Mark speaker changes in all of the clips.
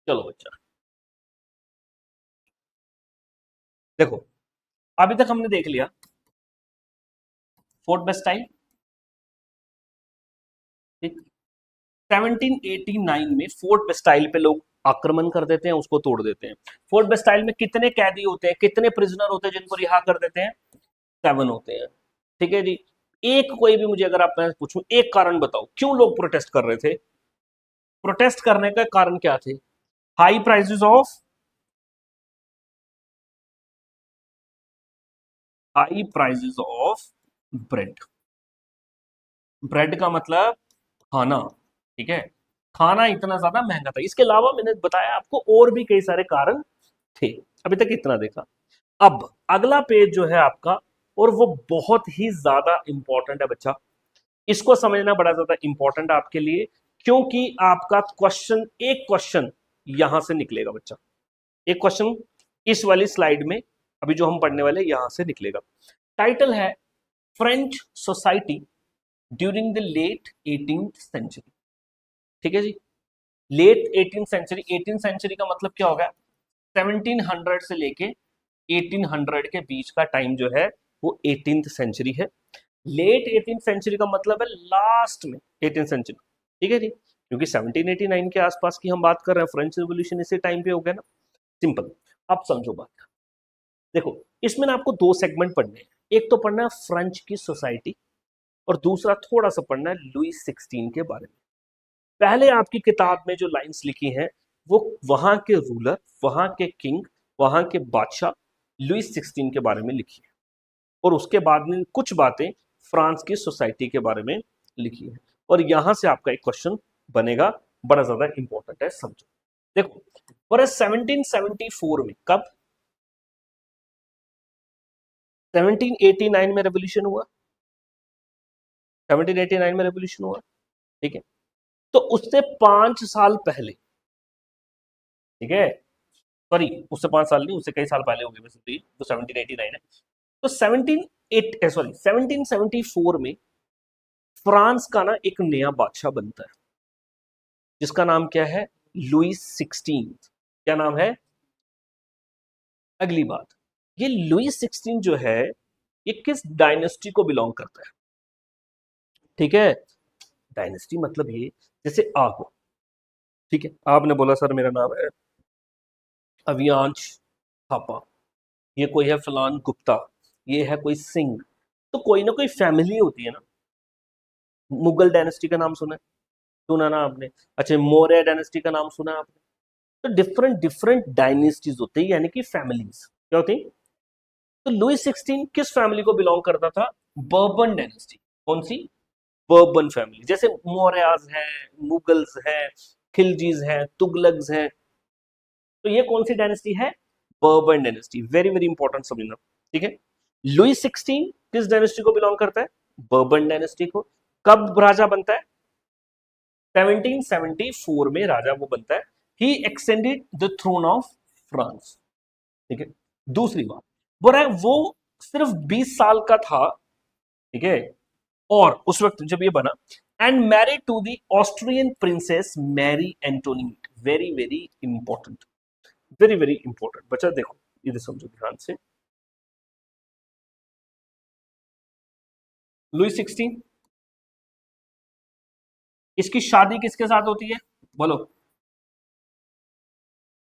Speaker 1: चलो बच्चा, देखो अभी तक हमने देख लिया फोर्ट बेस्टाइल। ठीक, 1789 में फोर्ट बेस्टाइल पे लोग आक्रमण कर देते हैं, उसको तोड़ देते हैं। फोर्ट बेस्टाइल में कितने कैदी होते हैं, कितने प्रिजनर होते हैं जिनको रिहा कर देते हैं? 7 होते हैं। ठीक है जी। एक कोई भी मुझे अगर आप मैं पूछूं एक कारण बताओ क्यों लोग प्रोटेस्ट कर रहे थे? प्रोटेस्ट करने का कारण क्या थे? High prices of high prices of bread. Bread का मतलब खाना। ठीक है, खाना इतना ज्यादा महंगा था। इसके अलावा मैंने बताया आपको और भी कई सारे कारण थे। अभी तक इतना देखा। अब अगला पेज जो है आपका, और वो बहुत ही ज्यादा इंपॉर्टेंट है बच्चा। इसको समझना बड़ा ज्यादा इंपॉर्टेंट है आपके लिए, क्योंकि आपका क्वेश्चन एक क्वेश्चन यहां से निकलेगा बच्चा। एक क्वेश्चन इस वाली स्लाइड में अभी जो हम पढ़ने वाले यहां से निकलेगा। टाइटल है French society during the late 18th century. ठीक है जी। Late 18th century, 18th century का मतलब क्या होगा? 1700 से लेके 1800 के बीच का टाइम जो है वो 18th सेंचुरी है। लेट 18th सेंचुरी का मतलब है लास्ट में 18th सेंचुरी। ठीक है जी, क्योंकि 1789 के आसपास की हम बात कर रहे हैं, फ्रेंच रिवॉल्यूशन इसी टाइम पे हो गया ना। सिंपल। अब समझो बात। देखो, इसमें ना आपको दो सेगमेंट पढ़ने हैं। एक तो पढ़ना है फ्रेंच की सोसाइटी, और दूसरा थोड़ा सा पढ़ना है लुईस 16 के बारे में। पहले आपकी किताब में जो लाइंस लिखी हैं वो वहां के रूलर, वहां के किंग, वहां के बादशाह लुईस 16 के बारे में लिखी है, और उसके बाद में कुछ बातें फ्रांस की सोसाइटी के बारे में लिखी है। और यहां से आपका एक क्वेश्चन बनेगा, बड़ा ज्यादा इंपॉर्टेंट है, समझो। देखो, और 1774 में, कब? 1789 में रेवोल्यूशन हुआ। 1789 में रेवोल्यूशन हुआ। ठीक है, तो उससे 5 साल पहले, ठीक है, सॉरी उससे 5 साल नहीं, उससे कई साल पहले हो गए वैसे तो 1789 है। तो 1774 में फ्रांस का ना एक नया बादशाह बनता है, जिसका नाम क्या है? लुईस 16। क्या नाम है? अगली बात, ये लुईस 16 जो है ये किस डायनेस्टी को बिलोंग करता है? ठीक है, डायनेस्टी मतलब ये, जैसे आप हो, ठीक है, आपने बोला सर मेरा नाम है अवियांश थापा, ये कोई है फलान गुप्ता, ये है कोई सिंह। तो कोई ना कोई फैमिली होती है ना। मुगल डायनेस्टी का नाम सुना है? सुना ना आपने? अच्छा, मौर्य डायनेस्टी का नाम सुना है आपने? तो डिफरेंट डिफरेंट डायनेस्टीज होती है, यानी कि फैमिलीज क्या होती है। तो लुईस 16 किस फैमिली को बिलोंग करता था? Bourbon dynasty. कौन सी? Bourbon family. जैसे मौर्याज हैं, मुगल्स हैं, खिलजीज हैं, तुगलक्स हैं। तो ये कौन सी डायनेस्टी है? Bourbon dynasty. Very very important समझना। ठीक है, लुईस 16 किस डायनेस्टी को बिलोंग करता है? बर्बन डायनेस्टी को। कब राजा बनता है? 1774 में राजा वो बनता है। He extended the throne of France. ठीक है, दूसरी बात, बोल रहा है वो सिर्फ 20 साल का था। ठीक है, और उस वक्त जब ये बना, and married to the Austrian princess Marie Antoinette. Very very important, very very important बच्चा। देखो इधर समझो ध्यान से। लुई 16, इसकी शादी किसके साथ होती है? बोलो।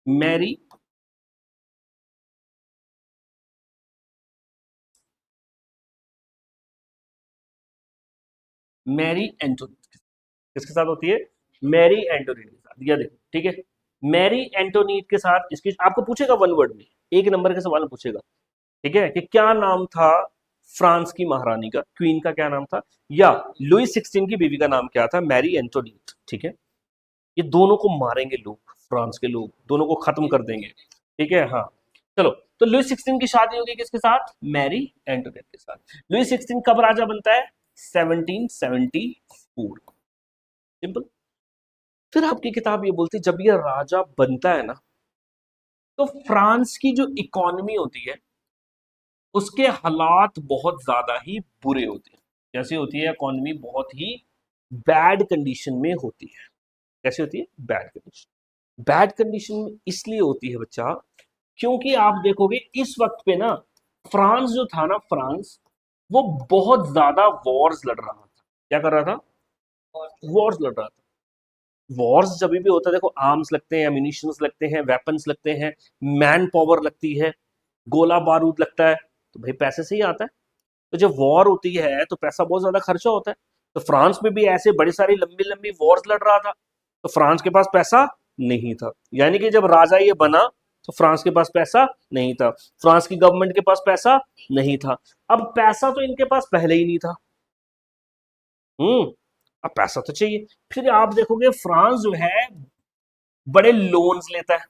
Speaker 1: मैरी, मैरी एंटोनीट किसके साथ होती है? मैरी एंटोनीट के साथ। यह देखो, ठीक है, मैरी एंटोनीट के साथ इसकी आपको पूछेगा वन वर्ड में, एक नंबर के सवाल पूछेगा। ठीक है, कि क्या नाम था फ्रांस की महारानी का, क्वीन का क्या नाम था, या लुई 16 की बीवी का नाम क्या था? मैरी एंटोनीट। ठीक है, ये दोनों को मारेंगे लोग, फ्रांस के लोग दोनों को खत्म कर देंगे। ठीक है, हाँ। चलो, तो लुई 16 की शादी होगी किसके साथ? मैरी एंटोनेट के साथ। लुई 16 कब राजा बनता है? 1774। सिंपल। फिर आपकी किताब ये बोलती है जब ये राजा बनता है ना, तो फ्रांस की जो इकोनॉमी होती है उसके हालात बहुत ज्यादा ही बुरे होते हैं। कैसे होती है इकोनॉमी? बहुत ही बैड कंडीशन में होती है। कैसे होती है? Bad condition. बैड कंडीशन इसलिए होती है बच्चा, क्योंकि आप देखोगे इस वक्त पे ना फ्रांस जो था ना, फ्रांस वो बहुत ज्यादा वॉर्स लड़ रहा था। क्या कर रहा था? वॉर्स लड़ रहा था। वॉर्स जब भी होता है, देखो आर्म्स लगते हैं, एम्यूनिशंस लगते हैं, वेपन्स लगते हैं, मैन पावर लगती है, गोला बारूद लगता है, तो भाई पैसे से ही आता है। तो जब वॉर होती है तो पैसा बहुत ज्यादा खर्चा होता है। तो फ्रांस में भी ऐसे बड़ी सारी लंबी लंबी वॉर्स लड़ रहा था, तो फ्रांस के पास पैसा नहीं था। यानी कि जब राजा ये बना तो फ्रांस के पास पैसा नहीं था, फ्रांस की गवर्नमेंट के पास पैसा नहीं था। अब पैसा तो इनके पास पहले ही नहीं था। अब पैसा तो चाहिए। फिर आप देखोगे फ्रांस जो है बड़े लोन्स लेता है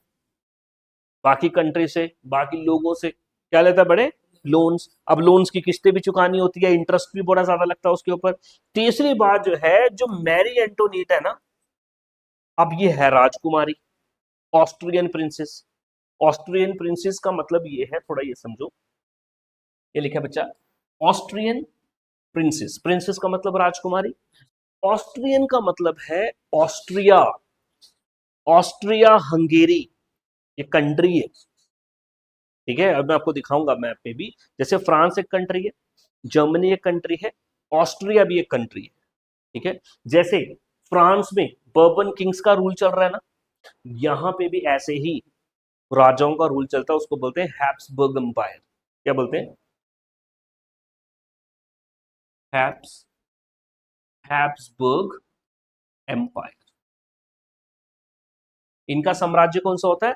Speaker 1: बाकी कंट्री से, बाकी लोगों से। क्या लेता है? बड़े लोन्स। अब लोन्स की किस्तें भी चुकानी होती है, इंटरेस्ट भी बड़ा ज्यादा लगता है उसके ऊपर। तीसरी बात जो है, जो मैरी एंटोनीट है ना, अब ये है राजकुमारी, ऑस्ट्रियन प्रिंसेस। ऑस्ट्रियन प्रिंसेस का मतलब ये है, थोड़ा ये समझो, ये लिखा है बच्चा, ऑस्ट्रियन प्रिंसेस। प्रिंसेस का मतलब राजकुमारी, ऑस्ट्रियन का मतलब है ऑस्ट्रिया। ऑस्ट्रिया हंगेरी ये कंट्री है, ठीक है। अब मैं आपको दिखाऊंगा मैप में भी, जैसे फ्रांस एक कंट्री है, जर्मनी एक कंट्री है, ऑस्ट्रिया भी एक कंट्री है, ठीक है। जैसे फ्रांस में बर्बन किंग्स का रूल चल रहा है ना, यहां पे भी ऐसे ही राजाओं का रूल चलता है, उसको बोलते हैं हैब्सबर्ग एम्पायर। क्या बोलते हैं? Habs Habsburg empire. इनका साम्राज्य कौन सा होता है?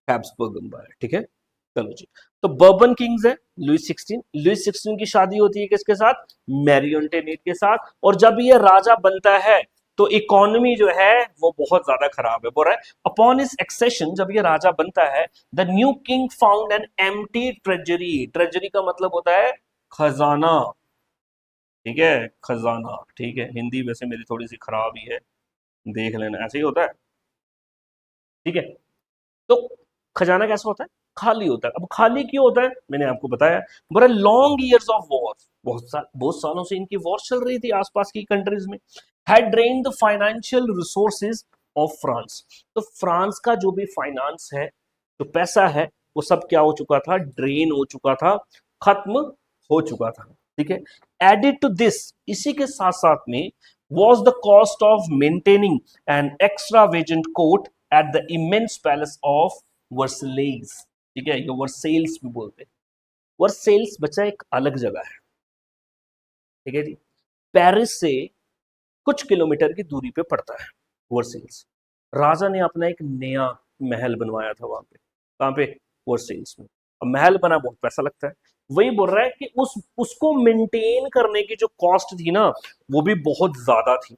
Speaker 1: हैब्सबर्ग एम्पायर, ठीक है। चलो जी, तो बर्बन किंग्स है लुइस 16। लुइस 16 की शादी होती है किसके साथ? मैरी एंटोनेट के साथ। और जब ये राजा बनता है तो इकोनॉमी जो है वो बहुत ज्यादा खराब है। बोल रहा है अपॉन हिज एक्सेशन, जब ये राजा बनता है, the new king found an empty treasury. Treasury का मतलब होता है खजाना, ठीक है, खजाना, ठीक है। हिंदी वैसे मेरी थोड़ी सी खराब ही है, देख लेना, ऐसे ही होता है, ठीक है। तो खजाना कैसा होता है? खाली होता है। अब खाली क्यों होता है? मैंने आपको बताया, बड़ा लॉन्ग ईयर्स ऑफ वॉर, बहुत सालों से इनकी वॉर चल रही थी आसपास की कंट्रीज में, had drain the financial resources of France. तो फ्रांस का जो भी फाइनेंस है, जो पैसा है, वो सब क्या हो चुका था? ड्रेन हो चुका था, खत्म हो चुका था, ठीक है। एडिड टू दिस, इसी के साथ साथ में, was the cost of maintaining an extravagant court at the immense palace of Versailles, ठीक है, ये वर्सेल्स भी बोलते हैं। वर्सेल्स बच्चा एक अलग जगह है, ठीक है जी, पेरिस से कुछ किलोमीटर की दूरी पे पड़ता है वर्सेल्स। राजा ने अपना एक नया महल बनवाया था वहां पे। कहाँ पे? वर्सेल्स में। अब महल बना, बहुत पैसा लगता है। वही बोल रहा है कि उसको मेंटेन करने की जो कॉस्ट थी ना, वो भी बहुत ज्यादा थी,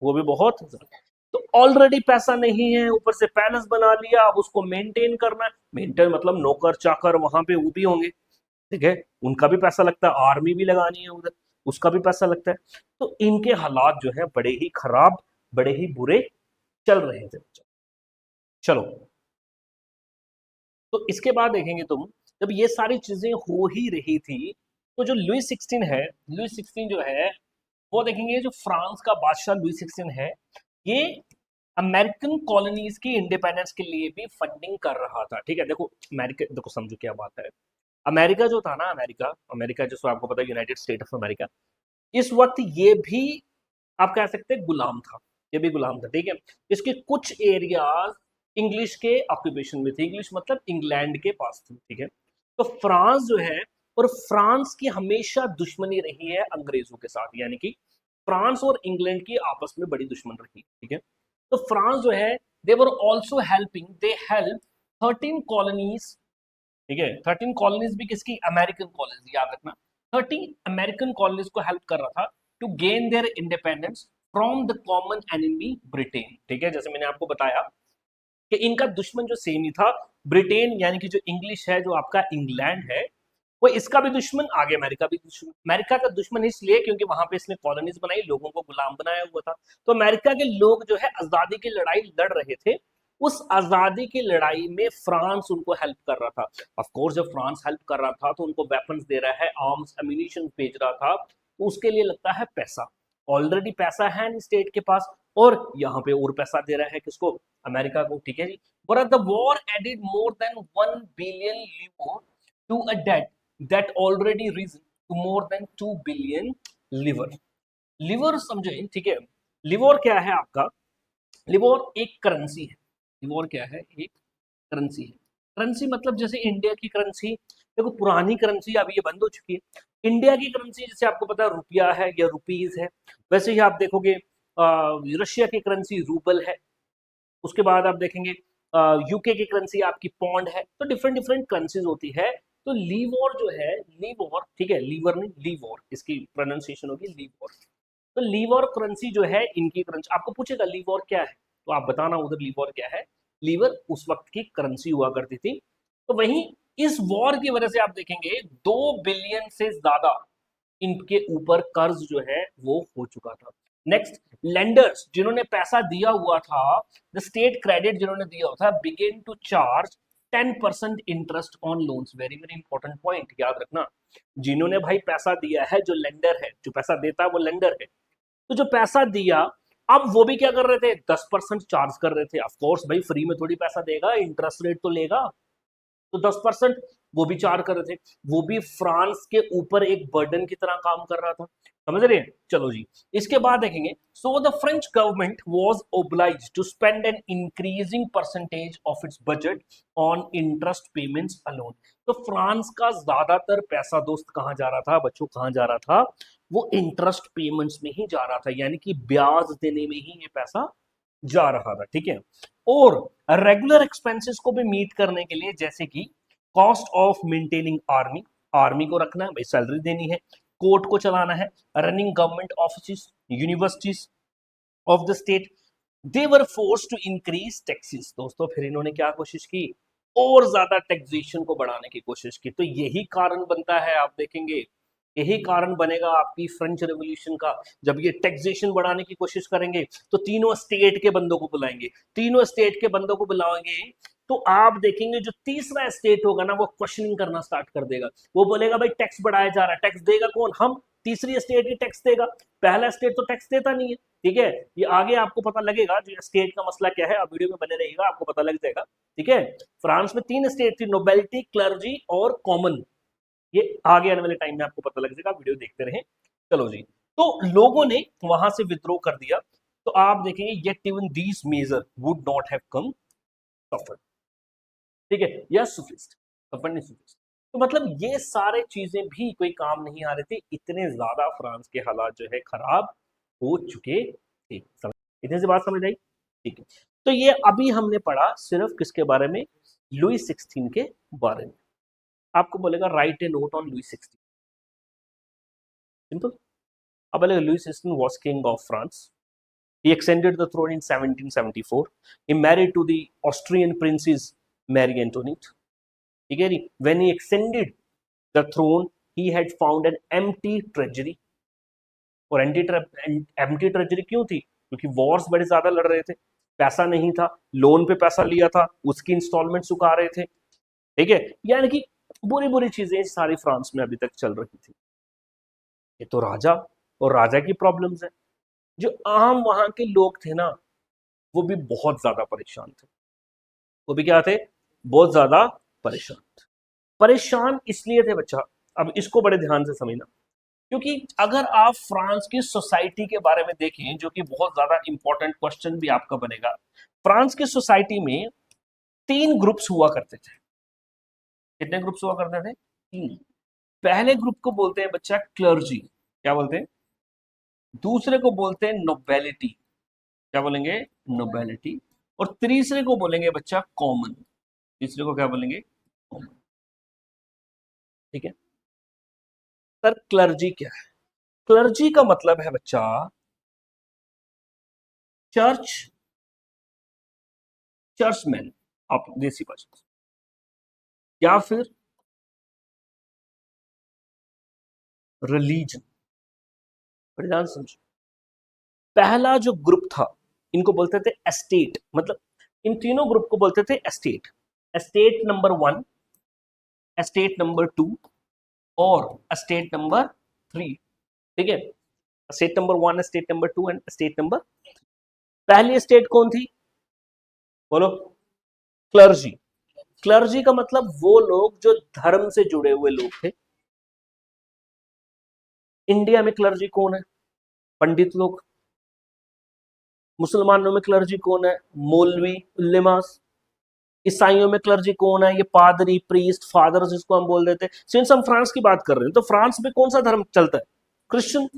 Speaker 1: वो भी बहुत ज्यादा। तो ऑलरेडी पैसा नहीं है, ऊपर से पैलेस बना लिया, अब उसको मेंटेन करना है। मेंटेन मतलब नौकर चाकर वहां पे वो भी होंगे, ठीक है, उनका भी पैसा लगता है, आर्मी भी लगानी है उधर, उसका भी पैसा लगता है। तो इनके हालात जो है बड़े ही खराब, बड़े ही बुरे चल रहे थे। चलो, तो इसके बाद देखेंगे तुम, जब ये सारी चीजें हो ही रही थी, तो जो लुइस 16 है, लुइस 16 जो है, वो देखेंगे, जो फ्रांस का बादशाह लुइस 16 है, ये अमेरिकन कॉलोनीज की इंडिपेंडेंस के लिए भी फंडिंग कर रहा था, ठीक है। देखो अमेरिका, देखो समझो क्या बात है। अमेरिका जो था ना, अमेरिका अमेरिका जिसको आपको पता है, यूनाइटेड स्टेट ऑफ अमेरिका, इस वक्त ये भी आप कह सकते हैं गुलाम था, ये भी गुलाम था, ठीक है। इसके कुछ एरियाज इंग्लिश के ऑक्यूपेशन में थे, इंग्लिश मतलब इंग्लैंड के पास थे, ठीक है। तो फ्रांस जो है, और फ्रांस की हमेशा दुश्मनी रही है अंग्रेजों के साथ, यानी कि फ्रांस और इंग्लैंड की आपस में बड़ी दुश्मन रही, ठीक है। तो फ्रांस जो है, they were also helping, they help 13 colonies, ठीक है। 13 कॉलोनीज भी किसकी? अमेरिकन कॉलोनीज, याद रखना। 13 अमेरिकन कॉलोनीज को हेल्प कर रहा था to gain their independence from the common enemy Britain, ठीक है। जैसे मैंने आपको बताया कि इनका दुश्मन जो सेम ही था, ब्रिटेन, यानी कि जो इंग्लिश है, जो आपका इंग्लैंड है, वो इसका भी दुश्मन, आगे अमेरिका भी दुश्मन। अमेरिका का दुश्मन इसलिए क्योंकि वहां पे इसने कॉलोनीज बनाई, लोगों को गुलाम बनाया हुआ था। तो अमेरिका के लोग जो है आजादी की लड़ाई लड़ रहे थे, उस आजादी की लड़ाई में फ्रांस उनको हेल्प कर रहा था। ऑफ कोर्स जब फ्रांस हेल्प कर रहा था तो उनको वेपन्स दे रहा है, आर्म्स एम्यूनिशन भेज रहा था, तो उसके लिए लगता है पैसा। ऑलरेडी पैसा है नहीं स्टेट के पास, और यहाँ पे और पैसा दे रहा है किसको, अमेरिका को, ठीक है जी। और the war added more than 1 billion livre to a debt that already risen to more than 2 billion livre. Livre समझे, ठीक है। लिवर क्या है आपका, लिवर एक करेंसी है। लिवर क्या है, एक करेंसी है। करेंसी मतलब जैसे इंडिया की करेंसी, देखो पुरानी करेंसी अभी ये बंद हो चुकी है। इंडिया की करेंसी जैसे आपको पता है रुपया है या रुपीज है, वैसे ही आप देखोगे रशिया की करेंसी रूबल है। उसके बाद आप देखेंगे यूके की करेंसी आपकी पौंड है। तो डिफरेंट डिफरेंट करेंसीज होती है। तो लीवोर जो है, लीवोर, ठीक है, लीवर नहीं लीवोर, इसकी प्रोनाउंसिएशन होगी लीवोर। तो लीवर करेंसी जो है इनकी करेंसी, आपको पूछेगा लीवर क्या है तो आप बताना उधर लीवर क्या है। लीवर उस वक्त की करेंसी हुआ करती थी। तो वहीं इस वॉर की वजह से आप देखेंगे 2 बिलियन से ज्यादा इनके ऊपर कर्ज जो है वो हो चुका था। नेक्स्ट, लेंडर्स जिन्होंने पैसा दिया हुआ था, द स्टेट क्रेडिट जिन्होंने दिया हुआ था, began to charge 10% interest on loans. Very very important point याद रखना। जिन्होंने भाई पैसा दिया है, जो लेंडर है, जो पैसा देता है वो लेंडर है, तो जो पैसा दिया, अब वो भी क्या कर रहे थे, 10% चार्ज कर रहे थे। ऑफकोर्स भाई फ्री में थोड़ी पैसा देगा, इंटरेस्ट रेट तो लेगा। तो 10% वो भी चार्ज कर रहे थे। वो भी फ्रांस के ऊपर एक बर्डन की तरह काम कर रहा था। समझ रहे हैं, चलो जी। इसके बाद देखेंगे, so the French government was obliged to spend an increasing percentage of its budget on interest payments alone. तो फ्रांस का ज्यादातर पैसा दोस्त कहां जा रहा था बच्चों, कहां जा रहा था, वो इंटरेस्ट पेमेंट्स में ही जा रहा था, यानी कि ब्याज देने में ही ये पैसा जा रहा था, ठीक है। और रेगुलर एक्सपेंसेस को भी मीट करने के लिए, जैसे कि cost of maintaining army, army को रखना है भाई, सैलरी देनी है, कोर्ट को चलाना है, running government office, universities of the state, they were forced to increase taxes. दोस्तों फिर इन्होंने क्या कोशिश की, और ज्यादा टैक्सेशन को बढ़ाने की कोशिश की। तो यही कारण बनता है, आप देखेंगे यही कारण बनेगा आपकी फ्रेंच रेवोल्यूशन का। जब ये टैक्सेशन बढ़ाने की कोशिश करेंगे तो तीनों स्टेट के बंदों को बुलाएंगे, तीनों स्टेट के बंदों को बुलाएंगे, तो आप देखेंगे जो तीसरा स्टेट होगा ना वो क्वेश्चनिंग करना स्टार्ट कर देगा। वो बोलेगा भाई टैक्स बढ़ाया जा रहा है, टैक्स देगा कौन, हम। तीसरी स्टेट ही टैक्स देगा, पहला स्टेट तो टैक्स देता नहीं है, ठीक है। ये आगे आपको पता लगेगा जो स्टेट का मसला क्या है, आप वीडियो में बने रहिएगा, आपको पता लग जाएगा, ठीक है। फ्रांस में 3 स्टेट थी, नोबेलिटी, क्लर्जी और कॉमन। ये आगे आने वाले टाइम में आपको पता लग जाएगा, वीडियो देखते रहें। चलो जी, तो लोगों ने वहां से विद्रोह कर दिया। तो आप देखेंगे yet even these major would not have come suffer, ठीक है, या सुफिस्ट, सफर नहीं सुफिस्ट। तो मतलब ये सारे चीजें भी कोई काम नहीं आ रहे थे, इतने ज्यादा फ्रांस के हालात जो है खराब हो चुके थे। इतने से बात समझ आई, ठीक है। तो ये अभी हमने पढ़ा सिर्फ किसके बारे में, लुई 16 के बारे में। आपको बोलेगा right A note on Louis 16, simple. अब बोलेगा Louis 16 was king of France. He extended the throne in 1774. He married to the Austrian princess Marie Antoinette. ठीक है जी। When he extended the throne, he had found an empty treasury. और empty treasury क्यों थी, क्योंकि Wars बड़े ज्यादा लड़ रहे थे, पैसा नहीं था, लोन पे पैसा लिया था, उसकी इंस्टॉलमेंट चुका रहे थे, ठीक है। यानी कि बुरी बुरी चीजें सारी फ्रांस में अभी तक चल रही थी। ये तो राजा और राजा की प्रॉब्लम्स है। जो आम वहां के लोग थे ना, वो भी बहुत ज्यादा परेशान थे। वो भी क्या थे, बहुत ज्यादा परेशान थे। परेशान इसलिए थे बच्चा, अब इसको बड़े ध्यान से समझना, क्योंकि अगर आप फ्रांस की सोसाइटी के बारे में देखें, जो कि बहुत ज्यादा इंपॉर्टेंट क्वेश्चन भी आपका बनेगा, फ्रांस की सोसाइटी में 3 ग्रुप्स हुआ करते थे। कितने ग्रुप्स हुआ करते थे, 3। पहले ग्रुप को बोलते हैं बच्चा क्लर्जी, क्या बोलते हैं, दूसरे को बोलते हैं नोबेलिटी, क्या बोलेंगे, नोबेलिटी, और तीसरे को बोलेंगे बच्चा कॉमन, तीसरे को क्या बोलेंगे, कॉमन, ठीक है। सर क्लर्जी क्या है, क्लर्जी का मतलब है बच्चा चर्च, चर्चमैन, आप देसी भाषा, या फिर रिलीजन। बड़े ध्यान समझो, पहला जो ग्रुप था इनको बोलते थे एस्टेट, मतलब इन तीनों ग्रुप को बोलते थे estate. Estate number 1, estate number 2 और एस्टेट नंबर 3, ठीक है। State number 1, state number 2 and state number 3। पहली स्टेट कौन थी, बोलो? क्लर्जी। क्लर्जी का मतलब वो लोग जो धर्म से जुड़े हुए लोग थे। इंडिया में क्लर्जी कौन है? पंडित लोग। मुसलमानों में क्लर्जी कौन है? मौलवी, उल्लेमास। ईसाइयों में क्लर्जी कौन है? ये पादरी, प्रीस्ट, फादर जिसको हम बोल देते हैं। सिंस हम फ्रांस की बात कर रहे हैं तो फ्रांस में कौन सा धर्म चलता है? क्रिश्चियन।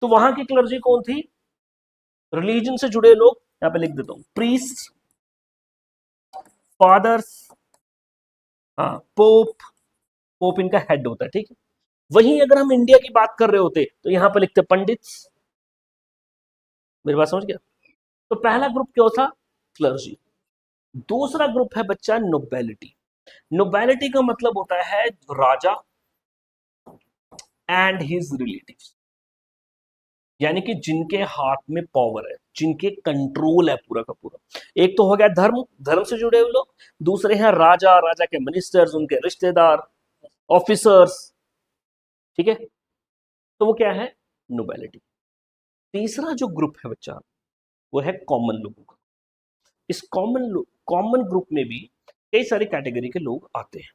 Speaker 1: तो वहां की क्लर्जी कौन थी? रिलीजन से जुड़े लोग। यहां पे लिख देता हूं, प्रीस्ट, फादर्स, हाँ, पोप। पोप इनका हेड होता है, ठीक है। वहीं अगर हम इंडिया की बात कर रहे होते तो यहां पे लिखते पंडित। मेरी बात समझ गया? तो पहला ग्रुप क्या था? क्लर्जी। दूसरा ग्रुप है बच्चा नोबेलिटी। नोबेलिटी का मतलब होता है राजा एंड हिज रिलेटिव्स, यानी कि जिनके हाथ में पावर है, जिनके कंट्रोल है पूरा का पूरा। एक तो हो गया धर्म, धर्म से जुड़े हुए लोग। दूसरे हैं राजा, राजा के मिनिस्टर्स, उनके रिश्तेदार, ऑफिसर्स, ठीक है। तो वो क्या है? नोबेलिटी। तीसरा जो ग्रुप है बच्चा, वो है कॉमन लोगों का। इस कॉमन ग्रुप में भी कई सारी कैटेगरी के लोग आते हैं,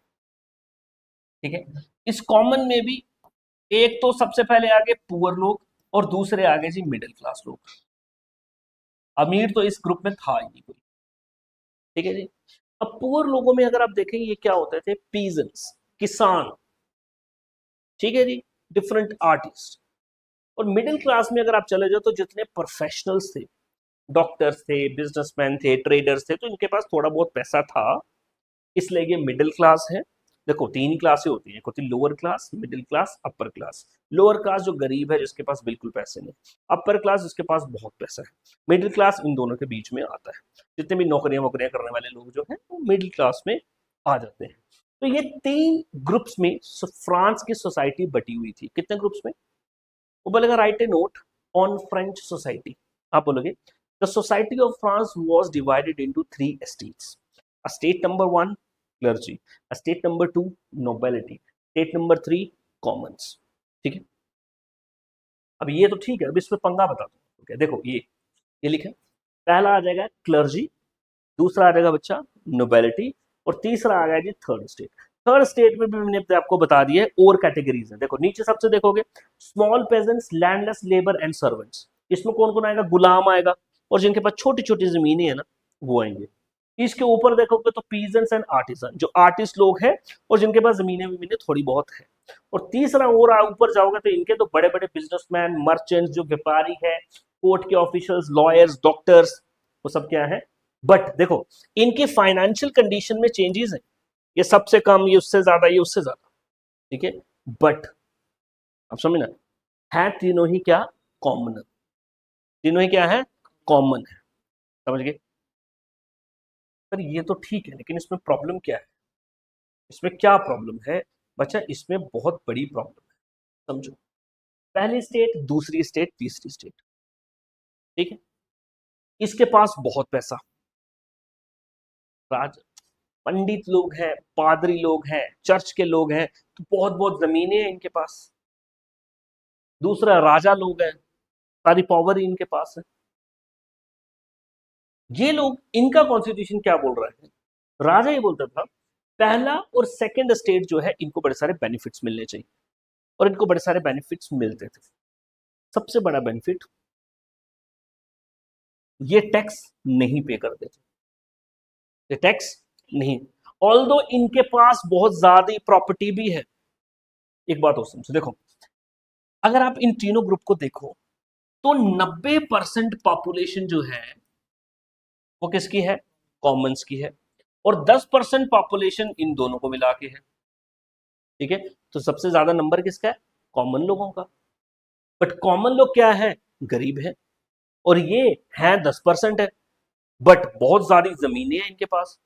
Speaker 1: ठीक है। इस कॉमन में भी एक तो सबसे पहले आगे पुअर लोग और दूसरे आगे जी मिडिल क्लास लोग। अमीर तो इस ग्रुप में था ही नहीं कोई, ठीक है जी। अब पुअर लोगों में अगर आप देखेंगे ये क्या होते थे? पीजेंट्स, किसान, ठीक है जी, डिफरेंट आर्टिस्ट। और मिडिल क्लास में अगर आप चले जाओ तो जितने प्रोफेशनल्स थे, डॉक्टर्स थे, बिजनेसमैन थे, ट्रेडर्स थे, तो इनके पास थोड़ा बहुत पैसा था, इसलिए ये मिडिल क्लास है। देखो तीन क्लासें होती हैं, एक होती है lower class, middle class, upper class. Lower class जो गरीब है, जिसके पास बिल्कुल पैसे नहीं। अपर क्लास जिसके पास बहुत पैसा है। मिडिल क्लास इन दोनों के बीच में आता है। जितने भी नौकरियां वोकरियां करने वाले लोग जो हैं वो मिडिल क्लास में आ जाते हैं। तो ये तीन ग्रुप्स में फ्रांस की सोसाइटी बटी हुई थी। कितने ग्रुप्स में? वो बोलेगा right A note on French society. आप बोलोगे the society of France was divided into three estates. State number one clergy, state number two nobility, state number three Commons, ठीक है। अब ये तो ठीक है, अब इसमें पंगा बता दो। okay, देखो ये लिखे, पहला आ जाएगा क्लर्जी, दूसरा आ जाएगा बच्चा नोबेलिटी, और तीसरा आ गया जी थर्ड स्टेट। थर्ड स्टेट में भी मैंने आपको बता दिया है और कैटेगरीज है। देखो नीचे सबसे देखोगे, small pageants, landless, labour and servants. इसमें कौन कौन आएगा? गुलाम आएगा, और जिनके पास छोटी छोटी जमीनें है ना, वो आएंगे। इसके ऊपर देखोगे तो पीजेंट्स एंड आर्टिसन, जो आर्टिस्ट लोग हैं और जिनके पास जमीनें थोड़ी बहुत है। और तीसरा और ऊपर जाओगे तो इनके तो बड़े बड़े बिजनेसमैन, मर्चेंट्स, जो व्यापारी है, कोर्ट के ऑफिशियल्स, लॉयर्स, डॉक्टर्स, वो सब क्या है? बट देखो इनकी फाइनेंशियल कंडीशन में चेंजेस है, ये सबसे कम, ये उससे ज्यादा, ये उससे ज्यादा, ठीक है। बट अब समझना, है तीनों ही क्या? कॉमन। तीनों ही क्या है? कॉमन है। समझ गए? पर ये तो ठीक है, लेकिन इसमें प्रॉब्लम क्या है? इसमें क्या प्रॉब्लम है बच्चा? इसमें बहुत बड़ी प्रॉब्लम है, समझो। पहली स्टेट, दूसरी स्टेट, तीसरी स्टेट, ठीक है। इसके पास बहुत पैसा, राज, पंडित लोग हैं, पादरी लोग हैं, चर्च के लोग हैं, तो बहुत बहुत जमीनें हैं इनके पास। दूसरा राजा लोग हैं, सारी पावर ही इनके पास है। ये लोग, इनका कॉन्स्टिट्यूशन क्या बोल रहा है? राजा ये बोलता था पहला और सेकंड स्टेट जो है इनको बड़े सारे बेनिफिट्स मिलने चाहिए, और इनको बड़े सारे बेनिफिट्स मिलते थे। सबसे बड़ा बेनिफिट, ये टैक्स नहीं पे करते थे। ये टैक्स नहीं, ऑल्दो इनके पास बहुत ज्यादा प्रॉपर्टी भी है। एक बात और समझो, देखो अगर आप इन तीनों ग्रुप को देखो तो 90% पॉपुलेशन जो है वो किसकी है? कॉमन्स की है। और 10% पॉपुलेशन इन दोनों को मिला के है, ठीक है। तो सबसे ज्यादा नंबर किसका है? कॉमन लोगों का। बट कॉमन लोग क्या है? गरीब है। और ये है 10% है, बट बहुत सारी जमीनें हैं इनके पास,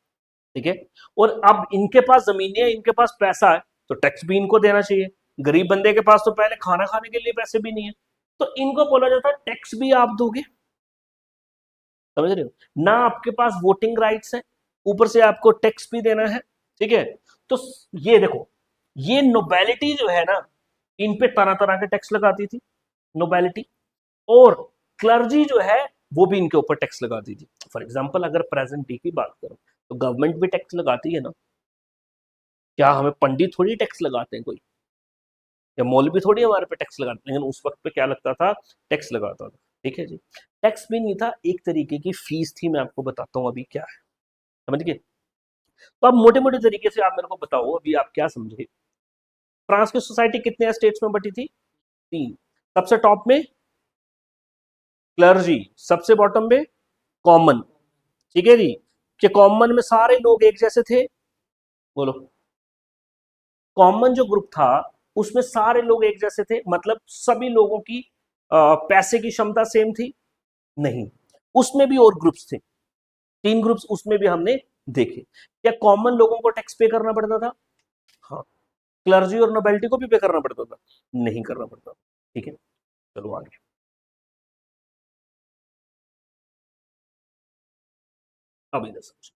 Speaker 1: ठीक है। और अब इनके पास जमीनें हैं, इनके पास पैसा है, तो टैक्स भी इनको देना चाहिए। गरीब बंदे के पास तो पहले खाना खाने के लिए पैसे भी नहीं है, तो इनको बोला जाता है टैक्स भी आप दोगे। समझ रहे हो ना? आपके पास वोटिंग राइट्स है, ऊपर से आपको टैक्स भी देना है, ठीक है। तो ये देखो, ये नोबेलिटी जो है ना, इन पे तरह तरह के टैक्स लगाती थी नोबेलिटी। और क्लर्जी जो है वो भी इनके ऊपर टैक्स लगाती थी। फॉर एग्जाम्पल अगर प्रेजेंट डे की बात करो तो गवर्नमेंट भी टैक्स लगाती है ना, क्या हमें पंडित थोड़ी टैक्स लगाते हैं कोई, या मौलवी थोड़ी हमारे पे टैक्स लगाते हैं, लेकिन उस वक्त पे क्या लगता था, टैक्स लगाता था। ठीक है जी, टैक्स भी नहीं था, एक तरीके की फीस थी, मैं आपको बताता हूँ अभी क्या है, समझ गए। तो आप मोटे मोटे तरीके से आप मेरे को बताओ अभी आप क्या समझे, फ्रांस की सोसाइटी कितने स्टेट्स में बटी थी, 3। सबसे टॉप में क्लर्जी, सबसे बॉटम में कॉमन। ठीक है जी, कि कॉमन में सारे लोग एक जैसे थे, बोलो। कॉमन जो ग्रुप था उसमें सारे लोग एक जैसे थे, मतलब सभी लोगों की पैसे की क्षमता सेम थी, नहीं। उसमें भी और ग्रुप्स थे, 3 ग्रुप्स उसमें भी हमने देखे। क्या कॉमन लोगों को टैक्स पे करना पड़ता था, हाँ। क्लर्जी और नोबेलिटी को भी पे करना पड़ता था, नहीं करना पड़ता। ठीक है, चलो आगे। अब इधर समझो,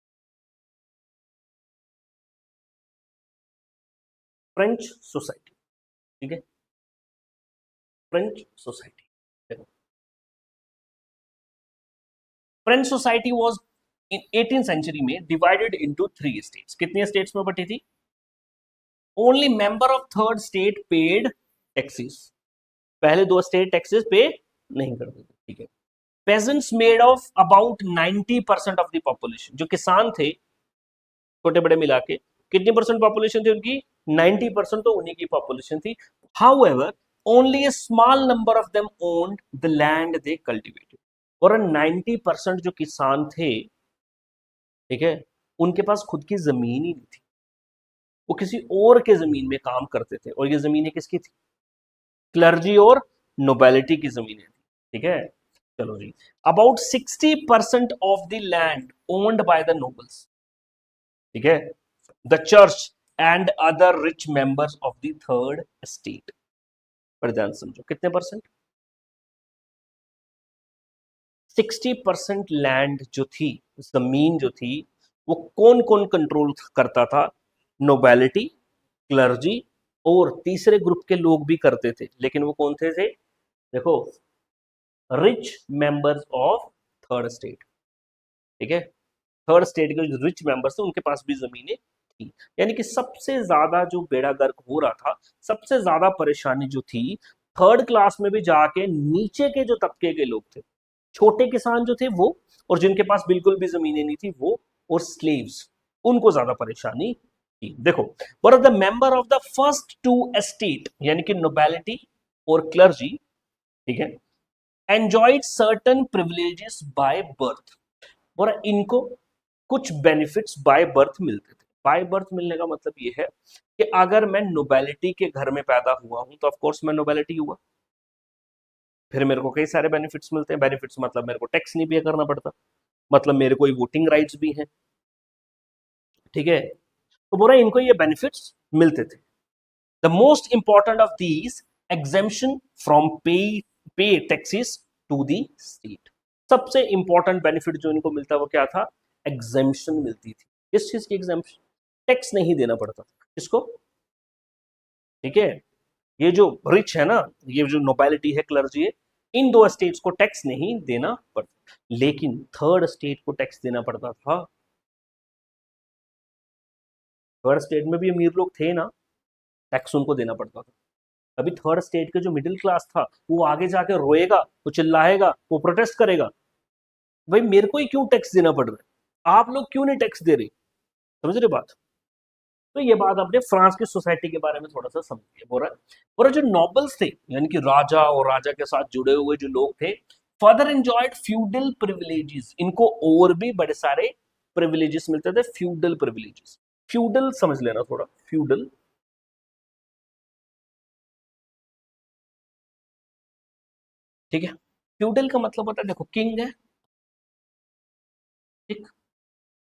Speaker 1: फ्रेंच सोसाइटी। ठीक है, फ्रेंच सोसाइटी, देखो French society was in 18th century में डिवाइडेड इनटू 3 स्टेट्स। कितने स्टेट्स में बटी थी, only member of third state paid taxes, पहले 2 स्टेट टैक्सेस पे नहीं करते थे। ठीक है, pageants made of about 90% of the population, जो किसान थे छोटे बड़े मिला के कितनी परसेंट पॉपुलेशन थी उनकी, 90% तो उन्हीं की पॉपुलेशन थी। However only A small number of them owned the land they cultivated, और 90% जो किसान थे, ठीक है, उनके पास खुद की जमीन ही नहीं थी, वो किसी और के जमीन में काम करते थे, और ये जमीनें किसकी थी, क्लर्जी और नोबेलिटी की जमीनें थी। ठीक है, चलो जी, about 60% of the land owned by the nobles, ठीक है, the church and other rich members of the third state. पर ध्यान समझो कितने परसेंट, 60% लैंड जो थी, जमीन जो थी, वो कौन कौन कंट्रोल करता था, नोबेलिटी, क्लर्जी, और तीसरे ग्रुप के लोग भी करते थे, लेकिन वो कौन थे, देखो, rich members of third state. ठीक है, थर्ड स्टेट के जो रिच मेंबर्स थे उनके पास भी जमीनें थी। यानी कि सबसे ज्यादा जो बेड़ा गर्क हो रहा था, सबसे ज्यादा परेशानी जो थी, थर्ड क्लास में भी जाके नीचे के जो तबके के लोग थे, छोटे किसान जो थे वो, और जिनके पास बिल्कुल भी जमीनें नहीं थी वो, और स्लेव्स, उनको ज्यादा परेशानी थी। देखो, were are the member of the first 2 estate, यानी कि नोबेलिटी और क्लर्जी, ठीक है, enjoyed certain privileges by birth, और इनको कुछ बेनिफिट्स बाय बर्थ मिलते थे। बाय बर्थ मिलने का मतलब ये है कि अगर मैं नोबेलिटी के घर में पैदा हुआ हूं तो ऑफ कोर्स मैं नोबेलिटी हुआ, फिर मेरे को कई सारे बेनिफिट्स मिलते हैं। बेनिफिट्स मतलब मेरे को टैक्स नहीं पे करना पड़ता, मतलब मेरे को वोटिंग राइट्स भी हैं। ठीक है, तो बोला इनको ये बेनिफिट्स मिलते थे। The most important of these exemption from पे टैक्सेस टू दी स्टेट, सबसे इंपॉर्टेंट बेनिफिट जो इनको मिलता वो क्या था, एग्जेम्पशन मिलती थी। किस चीज की एग्जेम्पशन, टैक्स नहीं देना पड़ता था किसको, ठीक है, ये जो रिच है ना, ये जो नोबेलिटी है, क्लर्जी है, इन 2 स्टेट्स को टैक्स नहीं देना पड़ता, लेकिन थर्ड स्टेट को टैक्स देना पड़ता था। थर्ड स्टेट में भी अमीर लोग थे ना, टैक्स उनको देना पड़ता था। अभी थर्ड स्टेट के जो मिडिल क्लास था वो आगे जाके रोएगा, वो चिल्लाएगा, वो प्रोटेस्ट करेगा, भाई मेरे को ही क्यों टैक्स देना पड़ रहा है, आप लोग क्यों नहीं टैक्स दे रहे, समझ रहे बात। तो ये बात आपने फ्रांस की सोसाइटी के बारे में थोड़ा सा समझिए। बोल रहा है, और जो नॉबल्स थे, यानी कि राजा और राजा के साथ जुड़े हुए जो लोग थे, फर्दर एंजॉयड फ्यूडल प्रिविलेजेस, इनको और भी बड़े सारे प्रिविलेजेस मिलते थे, फ्यूडल प्रिविलेजेस। फ्यूडल समझ लेना थोड़ा, फ्यूडल, ठीक है, फ्यूडल का मतलब होता है, देखो किंग है, ठीक,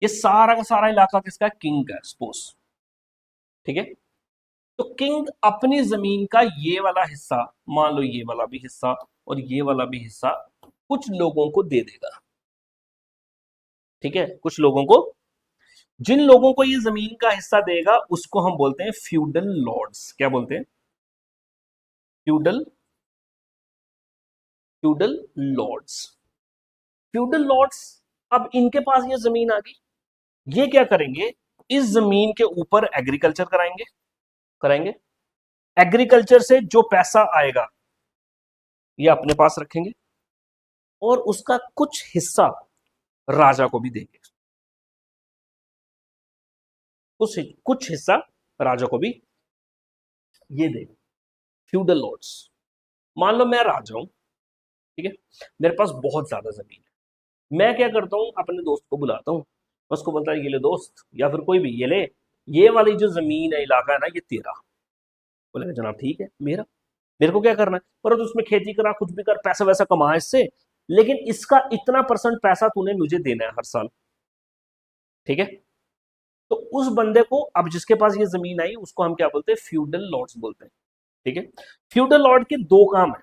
Speaker 1: ये सारा का सारा इलाका किसका, किंग का, सपोज, ठीक है, तो किंग अपनी जमीन का ये वाला हिस्सा, मान लो ये वाला भी हिस्सा और ये वाला भी हिस्सा, कुछ लोगों को दे देगा। ठीक है, कुछ लोगों को, जिन लोगों को ये जमीन का हिस्सा देगा उसको हम बोलते हैं फ्यूडल लॉर्ड्स। क्या बोलते हैं, feudal, feudal lords. Feudal lords, अब इनके पास ये जमीन आ गई, ये क्या करेंगे, इस जमीन के ऊपर एग्रीकल्चर कराएंगे कराएंगे एग्रीकल्चर से जो पैसा आएगा ये अपने पास रखेंगे और उसका कुछ हिस्सा राजा को भी देंगे, कुछ हिस्सा राजा को भी ये देंगे। फ्यूडल लॉर्ड्स, मान लो मैं राजा हूं, ठीक है, मेरे पास बहुत ज्यादा जमीन है, मैं क्या करता हूं, अपने दोस्त को बुलाता हूं, मैं उसको बोलता है ये ले दोस्त, या फिर कोई भी, ये ले, ये वाली जो जमीन है, इलाका है ना, ये तेरा। बोलेगा जनाब ठीक है मेरा, मेरे को क्या करना है, पर तो उसमें खेती करा, कुछ भी कर, पैसा वैसा कमा इससे, लेकिन इसका इतना परसेंट पैसा तूने मुझे देना है हर साल, ठीक है। तो उस बंदे को, अब जिसके पास ये जमीन आई, उसको हम क्या बोलते हैं, फ्यूडल लॉर्ड्स बोलते हैं, ठीक है। फ्यूडल लॉर्ड के दो काम है,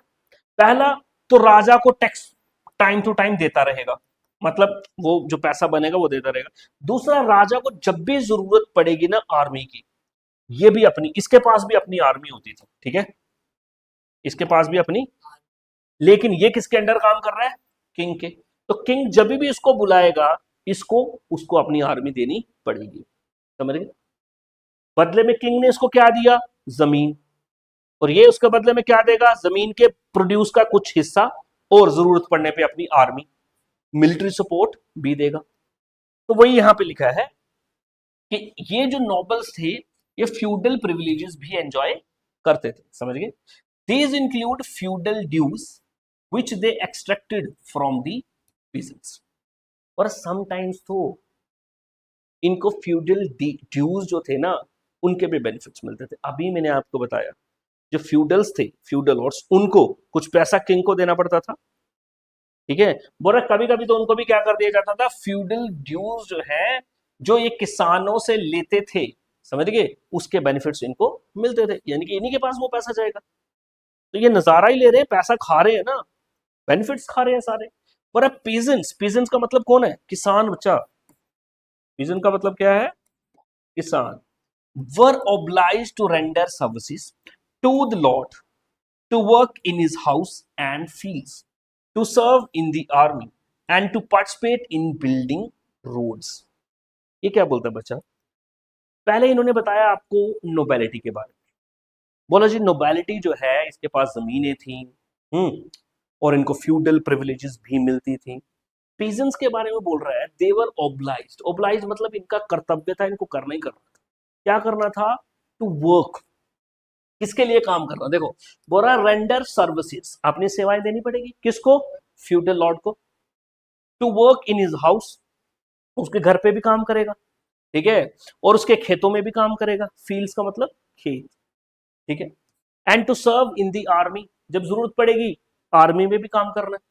Speaker 1: पहला तो राजा को टैक्स टाइम टू टाइम देता रहेगा, मतलब वो जो पैसा बनेगा वो देता रहेगा। दूसरा, राजा को जब भी जरूरत पड़ेगी ना आर्मी की, ये भी अपनी, इसके पास भी अपनी आर्मी होती थी, ठीक है, इसके पास भी अपनी, लेकिन ये किसके अंडर काम कर रहा है, किंग के। तो किंग जब भी इसको बुलाएगा, इसको उसको अपनी आर्मी देनी पड़ेगी, समझ गए। बदले में किंग ने इसको क्या दिया, जमीन, और ये उसके बदले में क्या देगा, जमीन के प्रोड्यूस का कुछ हिस्सा, और जरूरत पड़ने पे अपनी आर्मी, मिलिट्री सपोर्ट भी देगा। तो वही यहां पे लिखा है कि ये जो नोबल्स थे, ये फ्यूडल प्रिविलेजेस भी एंजॉय करते थे, समझ गए। These include feudal dues which they extracted from the peasants, और समटाइम्स तो इनको फ्यूडल ड्यूज जो थे ना, उनके भी बेनिफिट्स मिलते थे। अभी मैंने आपको बताया जो फ्यूडल्स थे, फ्यूडल लॉर्ड्स, उनको कुछ पैसा किंग को देना पड़ता था, ठीक है। बोला कभी कभी तो उनको भी क्या कर दिया जाता था, फ्यूडल ड्यूज जो है, जो ये किसानों से लेते थे, समझ गए, उसके बेनिफिट्स इनको मिलते थे, यानी कि इन्हीं के पास वो पैसा जाएगा। तो ये नजारा ही ले रहे हैं, पैसा खा रहे हैं ना, बेनिफिट्स खा रहे हैं सारे। पर अब पीजेंट्स, पीजेंट्स का मतलब कौन है, किसान बच्चा, पीजेंट का मतलब क्या है, किसान, were obliged to render services to the lord, to work in his house and fields, to serve in the army and to participate in building roads। ये क्या बोलता है बच्चा, पहले इन्होंने बताया आपको नोबेलिटी के बारे में, बोला जी नोबेलिटी जो है इसके पास जमीनें थी, और इनको फ्यूडल प्रिविलेजेस भी मिलती थी। पीजेंट्स के बारे में बोल रहा है, देवर ओब्लाइज्ड, ओब्लाइज्ड मतलब इनका कर्तव्य था, इनको करना ही करना था। क्या करना था, टू वर्क, किसके लिए काम करना, देखो बोल रहा रेंडर सर्विसेज, अपनी सेवाएं देनी पड़ेगी, किसको, फ्यूडल लॉर्ड को। To work in his house, उसके घर पे भी काम करेगा, ठीक है, और उसके खेतों में भी काम करेगा, फील्ड्स का मतलब खेत, ठीक है। And to serve in the army, जब जरूरत पड़ेगी आर्मी में भी काम करना है।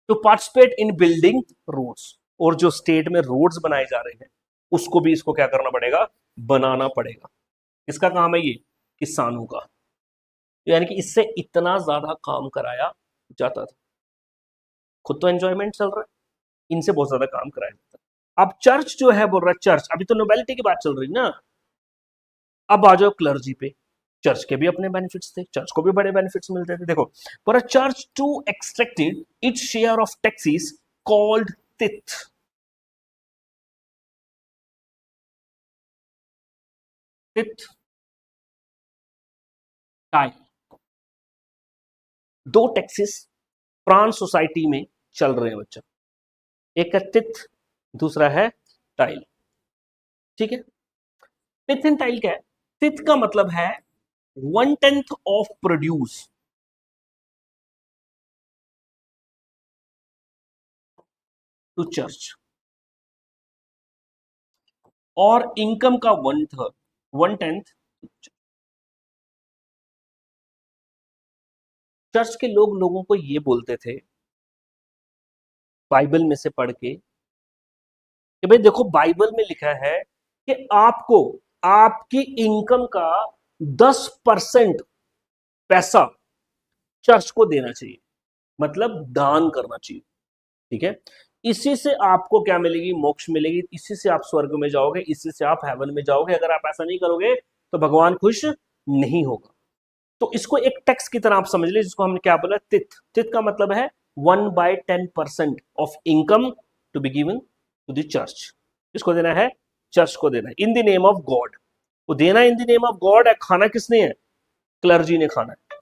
Speaker 1: To participate in building roads, और जो स्टेट में रोड्स बनाए जा रहे हैं उसको भी इसको क्या करना पड़ेगा, बनाना पड़ेगा। किसका काम है ये, किसानों का, यानी कि इससे इतना ज्यादा काम कराया जाता था। खुद तो एंजॉयमेंट चल रहा है, इनसे बहुत ज्यादा काम कराया जाता है। अब चर्च जो है बोल रहा है, चर्च, अभी तो नोबेलिटी की बात चल रही ना, अब आ जाओ क्लर्जी पे। चर्च के भी अपने बेनिफिट्स थे, चर्च को भी बड़े बेनिफिट्स मिलते थे, देखो, for a church to extracted its share of taxes called tithe, tithe tile, दो टैक्सेस फ्रांस सोसाइटी में चल रहे हैं बच्चा, एक है तिथ, दूसरा है टाइल, ठीक है। तिथ एंड टाइल क्या है, तिथ का मतलब है 1/10 ऑफ प्रोड्यूस टू चर्च, और इनकम का 1/10 चर्च के लोग लोगों को ये बोलते थे बाइबल में से पढ़ के कि भाई देखो बाइबल में लिखा है कि आपको आपकी इनकम का 10% पैसा चर्च को देना चाहिए, मतलब दान करना चाहिए, ठीक है। इसी से आपको क्या मिलेगी, मोक्ष मिलेगी, इसी से आप स्वर्ग में जाओगे, इसी से आप हेवन में जाओगे। अगर आप ऐसा नहीं करोगे तो भगवान खुश नहीं होगा। तो इसको एक टैक्स की तरह आप समझ लीजिए, जिसको हमने क्या बोला, तिथ, तिथ का मतलब है 1/10% of income to be given to the church. किसको देना है? चर्च को देना है, in the name of God. वो देना in the name of God है, खाना किसने है? क्लर्जी ने खाना है,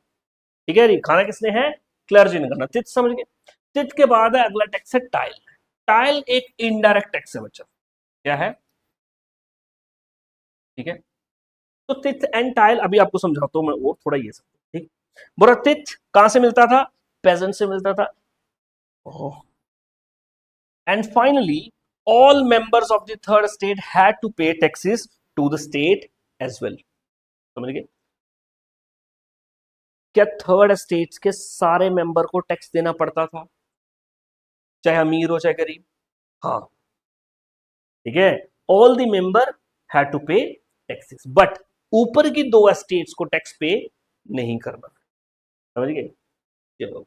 Speaker 1: ठीक है जी, खाना किसने है? क्लर्जी ने करना। तिथ समझ गए? तिथ के बाद है अगला टैक्स है टाइल। टाइल एक इनडायरेक्ट टैक्स है बच्चा, क्या है? ठीक है, तो तिथ एंड टाइल अभी आपको समझाता हूं मैं और थोड़ा ये सब, ठीक। बोरा तिथ कहां से मिलता था? पेजेंट से मिलता था। And finally all members of the third state had to pay taxes to the state as well। समझ गए? क्या थर्ड स्टेट्स के सारे मेंबर को टैक्स देना पड़ता था, चाहे अमीर हो चाहे गरीब? हाँ, ठीक है, all the member had to pay taxes, but ऊपर की दो स्टेट्स को टैक्स पे नहीं करना। समझ गए? चलो,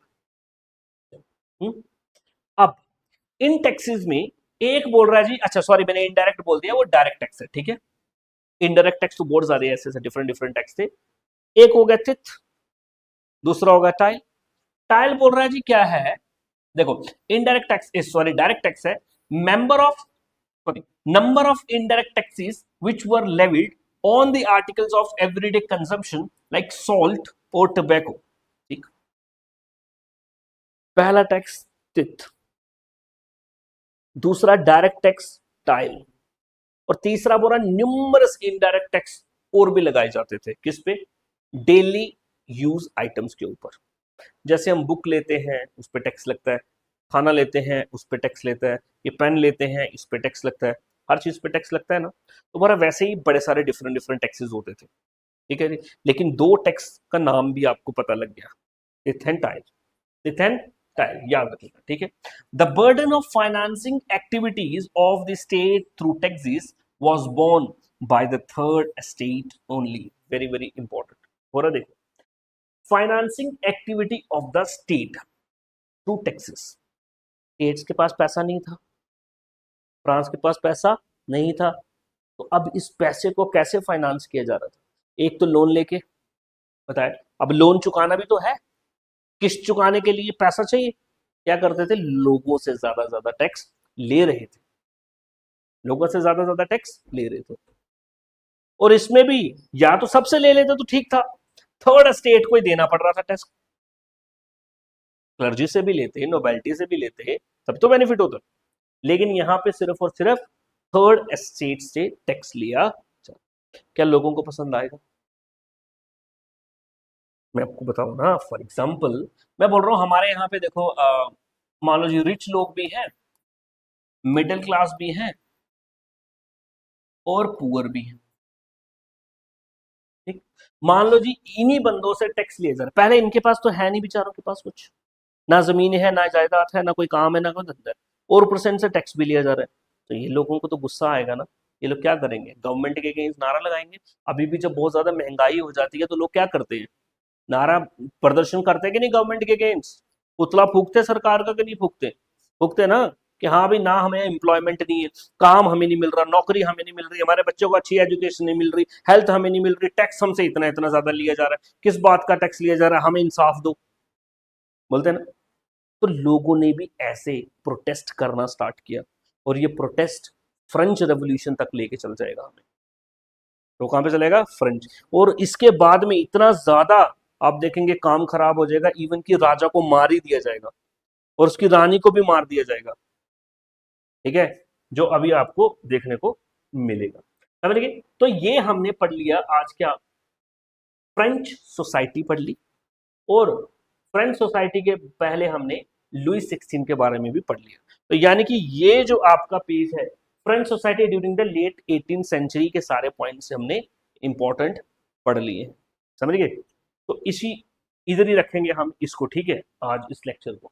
Speaker 1: अब इन टैक्सेस में एक बोल रहा है जी, अच्छा सॉरी मैंने इनडायरेक्ट बोल दिया, वो डायरेक्ट टैक्स है, ठीक है। इनडायरेक्ट टैक्स तो बहुत ज्यादा ऐसे डिफरेंट डिफरेंट टैक्स थे। एक हो गया तिथ, दूसरा होगा टाइल। टाइल बोल रहा है जी क्या है? देखो, indirect tax sorry direct tax है member of sorry number of indirect taxes which were levied on the articles of everyday consumption like salt और टोबैको। ठीक, पहला टैक्स तिथ, दूसरा डायरेक्ट टैक्स टाइल, और तीसरा बोला न्यूमरस इनडायरेक्ट टैक्स और भी लगाए जाते थे। किस पे? डेली यूज आइटम्स के ऊपर। जैसे हम बुक लेते हैं उस पर टैक्स लगता है, खाना लेते हैं उस पर टैक्स लेता है, ये पेन लेते हैं इस पे टैक्स लगता है, हर चीज पे टैक्स लगता है ना। तो हमारा वैसे ही बड़े सारे डिफरेंट डिफरेंट टैक्सेस होते थे, ठीक है जी। लेकिन दो टैक्स का नाम भी आपको पता लग गया, tithe and taille. Tithe and taille याद रखिएगा, ठीक है। The burden of financing activities of the state through taxes was borne by the third state only. Very very important हो रहा, देखो, financing activity of the state through taxes. States के पास पैसा नहीं था, फ्रांस के पास पैसा नहीं था, तो अब इस पैसे को कैसे फाइनेंस किया जा रहा था? एक तो लोन लेके, बताए, अब लोन चुकाना भी तो है, किस्त चुकाने के लिए पैसा चाहिए। क्या करते थे? लोगों से ज्यादा टैक्स ले रहे थे, लोगों से ज्यादा टैक्स ले रहे थे। और इसमें भी या तो सबसे ले लेते तो ठीक था, थर्ड स्टेट को ही देना पड़ रहा था टैक्स। क्लर्जी से भी लेते, नोबेलिटी से भी लेते, तब तो बेनिफिट होता, लेकिन यहां पे सिर्फ और सिर्फ थर्ड स्टेट से टैक्स लिया। क्या लोगों को पसंद आएगा? मैं आपको बताऊं ना, फॉर एग्जाम्पल मैं बोल रहा हूं हमारे यहाँ पे देखो, मान लो जी रिच लोग भी हैं, मिडिल क्लास भी हैं, और पुअर भी हैं। ठीक, मान लो जी इन्हीं बंदों से टैक्स लिया जा रहा है। पहले इनके पास तो है नहीं, बेचारों के पास कुछ ना जमीन है ना जायदाद है ना कोई काम है ना कोई धंधा है, और परसेंट से टैक्स भी लिया जा रहा है। तो ये लोगों को तो गुस्सा आएगा ना। ये लोग क्या करेंगे? गवर्नमेंट के अगेंस्ट नारा लगाएंगे। अभी भी जब बहुत ज्यादा महंगाई हो जाती है तो लोग क्या करते हैं? नारा प्रदर्शन करते हैं कि नहीं गवर्नमेंट के अगेंस्ट? पुतला फूकते सरकार का कि नहीं फूकते? फूकते ना, कि हाँ भाई ना हमें एम्प्लॉयमेंट नहीं है, काम हमें नहीं मिल रहा, नौकरी हमें नहीं मिल रही, हमारे बच्चों को अच्छी एजुकेशन नहीं मिल रही, हेल्थ हमें नहीं मिल रही, टैक्स हमसे इतना इतना ज्यादा लिया जा रहा है, किस बात का टैक्स लिया जा रहा है, हमें इंसाफ दो, बोलते हैं ना। तो लोगों ने भी ऐसे प्रोटेस्ट करना स्टार्ट किया, और ये प्रोटेस्ट फ्रेंच रेवोल्यूशन तक लेके चल जाएगा हमें। तो कहां पे चलेगा? फ्रेंच। और इसके बाद में इतना ज्यादा आप देखेंगे काम खराब हो जाएगा, इवन कि राजा को मार ही दिया जाएगा और उसकी रानी को भी मार दिया जाएगा, ठीक है, जो अभी आपको देखने को मिलेगा। समझ गए? तो ये हमने पढ़ लिया आज, क्या फ्रेंच सोसाइटी पढ़ ली, और फ्रेंच सोसाइटी के पहले हमने लुई 16 के बारे में भी पढ़ लिया। तो यानी कि ये जो आपका पेज है, French society during the late 18th century के सारे पॉइंट्स हमने इंपॉर्टेंट पढ़ लिए। समझ गए? तो इसी इधर ही रखेंगे हम इसको, ठीक है, आज इस लेक्चर को।